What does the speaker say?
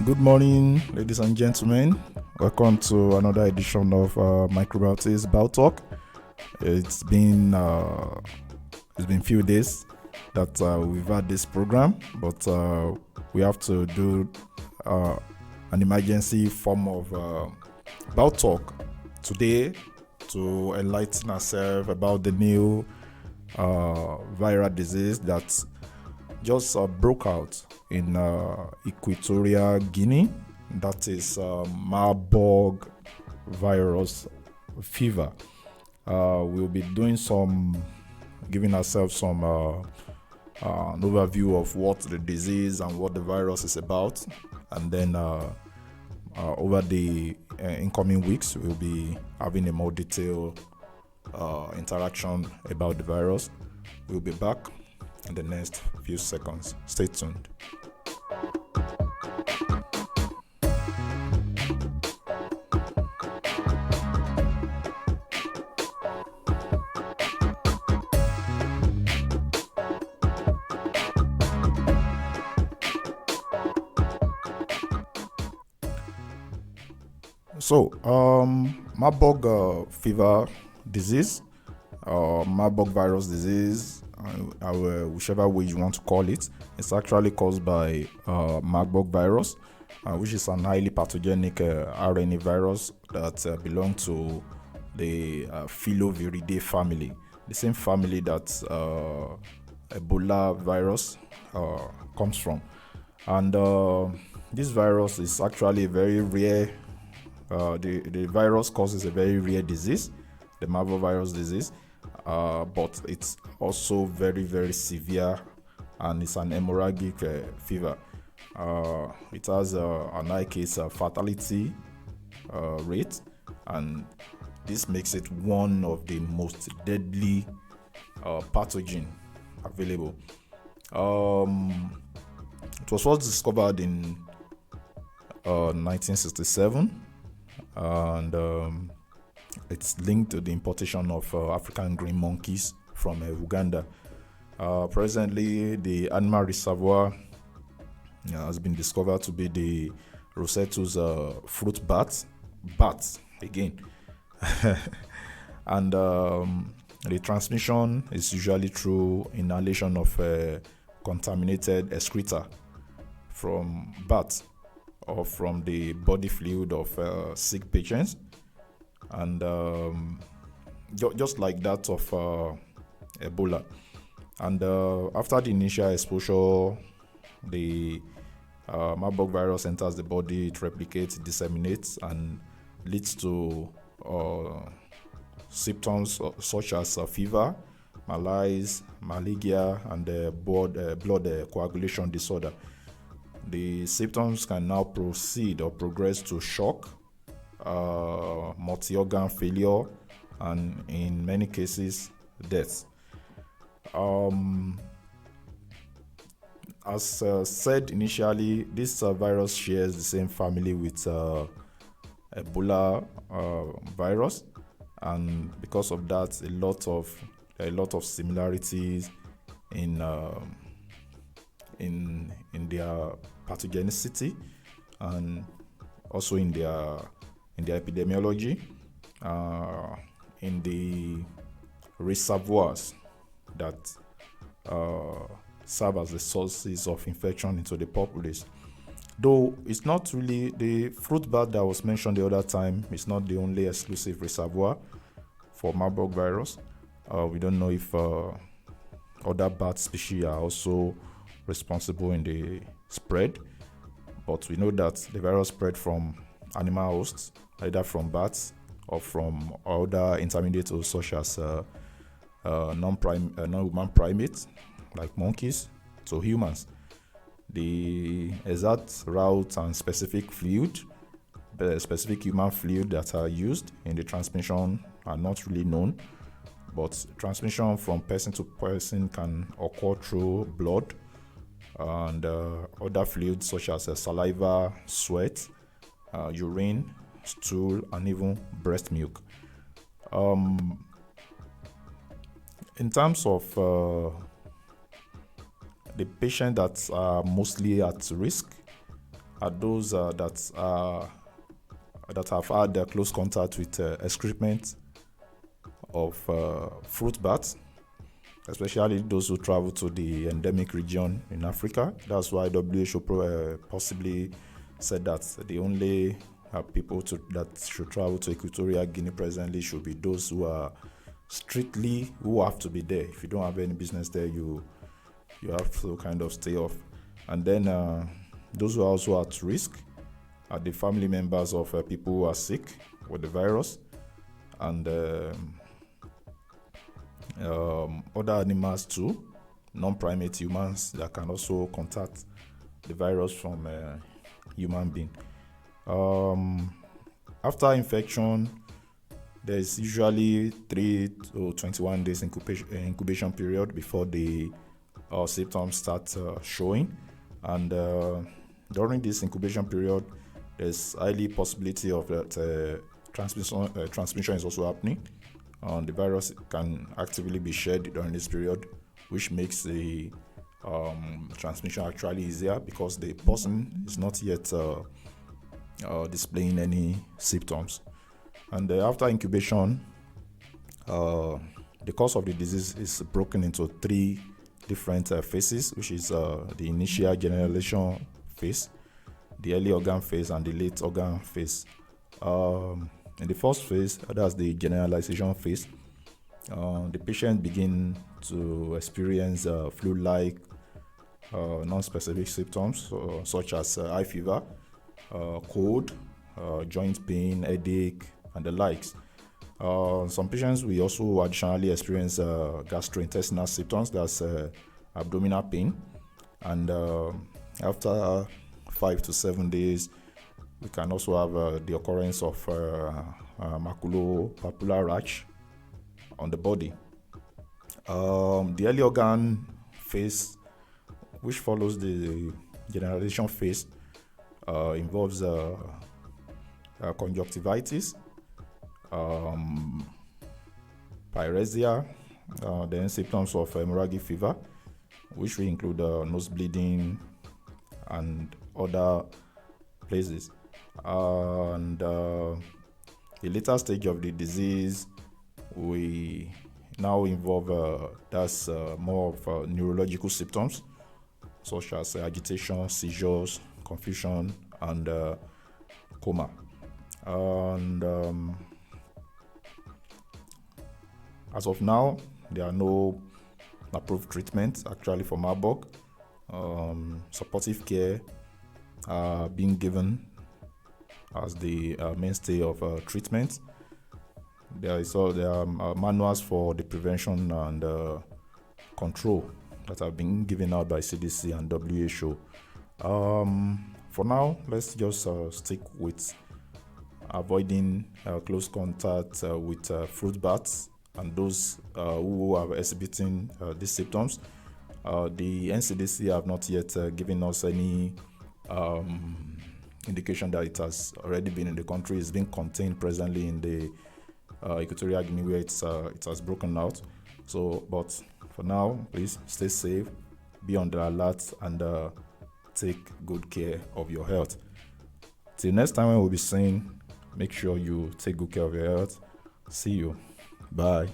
Good morning, ladies and gentlemen. Welcome to another edition of Microbiotics BioTalk. It's been few days that we've had this program, but we have to do an emergency form of BioTalk today to enlighten ourselves about the new viral disease that just broke out in Equatorial Guinea. That is Marburg Virus fever. We'll be giving ourselves some an overview of what the disease and what the virus is about, and then over the incoming weeks, we'll be having a more detailed interaction about the virus. We'll be back in the next few seconds. Stay tuned. So, Marburg fever disease, Marburg virus disease, whichever way you want to call it, it's actually caused by Marburg virus, which is an highly pathogenic RNA virus that belongs to the Filoviridae family, the same family that Ebola virus comes from. And this virus is actually a very rare. The virus causes a very rare disease, the Marburg virus disease, but it's also very, very severe, and it's an hemorrhagic fever. It has an high case fatality rate, and this makes it one of the most deadly pathogen available. It was first discovered in 1967. And it's linked to the importation of African green monkeys from Uganda. Presently, the animal reservoir has been discovered to be the Rosetto's fruit bat again. And the transmission is usually through inhalation of contaminated excreta from bats or from the body fluid of sick patients, and just like that of Ebola. And after the initial exposure, the Marburg virus enters the body, it replicates, it disseminates, and leads to symptoms such as fever, malaise, malaria, and blood coagulation disorder. The symptoms can now proceed or progress to shock, multi-organ failure, and in many cases, death. As said initially, this virus shares the same family with Ebola virus, and because of that, a lot of similarities in their pathogenicity, and also in their epidemiology, in the reservoirs that serve as the sources of infection into the populace. Though it's not really the fruit bat that was mentioned the other time, it's not the only exclusive reservoir for Marburg virus. We don't know if other bat species are also responsible in the spread, but we know that the virus spread from animal hosts, either from bats or from other intermediate hosts such as non-human primates like monkeys to humans. The exact route and specific human fluid that are used in the transmission are not really known, but transmission from person to person can occur through blood and other fluids such as saliva, sweat, urine, stool, and even breast milk. In terms of the patients that are mostly at risk are those that have had close contact with excrement of fruit bats, especially those who travel to the endemic region in Africa. That's why WHO possibly said that the only people that should travel to Equatorial Guinea presently should be those who are strictly who have to be there. If you don't have any business there, you have to kind of stay off. And then those who are also at risk are the family members of people who are sick with the virus, and other animals too, non-primate humans that can also contact the virus from a human being. After infection, there is usually 3 to 21 days incubation period before the symptoms start showing, and during this incubation period, there's highly possibility of that transmission is also happening. The virus can actively be shared during this period, which makes the transmission actually easier because the person is not yet displaying any symptoms. And after incubation, the course of the disease is broken into 3 different phases, which is the initial generalization phase, the early organ phase, and the late organ phase. In the first phase, that's the generalization phase, the patient begin to experience flu-like non-specific symptoms such as high fever, cold, joint pain, headache, and the likes. Some patients will also additionally experience gastrointestinal symptoms, that's abdominal pain, and after 5 to 7 days, we can also have the occurrence of maculopapular rash on the body. The early organ phase, which follows the generalization phase, involves conjunctivitis, pyrexia, then symptoms of hemorrhagic fever, which will include nose bleeding and other places. And the later stage of the disease, we now involve that's more of neurological symptoms such as agitation, seizures, confusion, and coma. And as of now, there are no approved treatments actually for Marburg. Supportive care are being given as the mainstay of treatment. There are manuals for the prevention and control that have been given out by CDC and WHO. For now, let's just stick with avoiding close contact with fruit bats and those who are exhibiting these symptoms. The NCDC have not yet given us any indication that it has already been in the country. It's being contained presently in the Equatorial Guinea where it has broken out. So, but for now, please stay safe, be on the alert, and take good care of your health. Till next time when we'll be saying, make sure you take good care of your health. See you. Bye.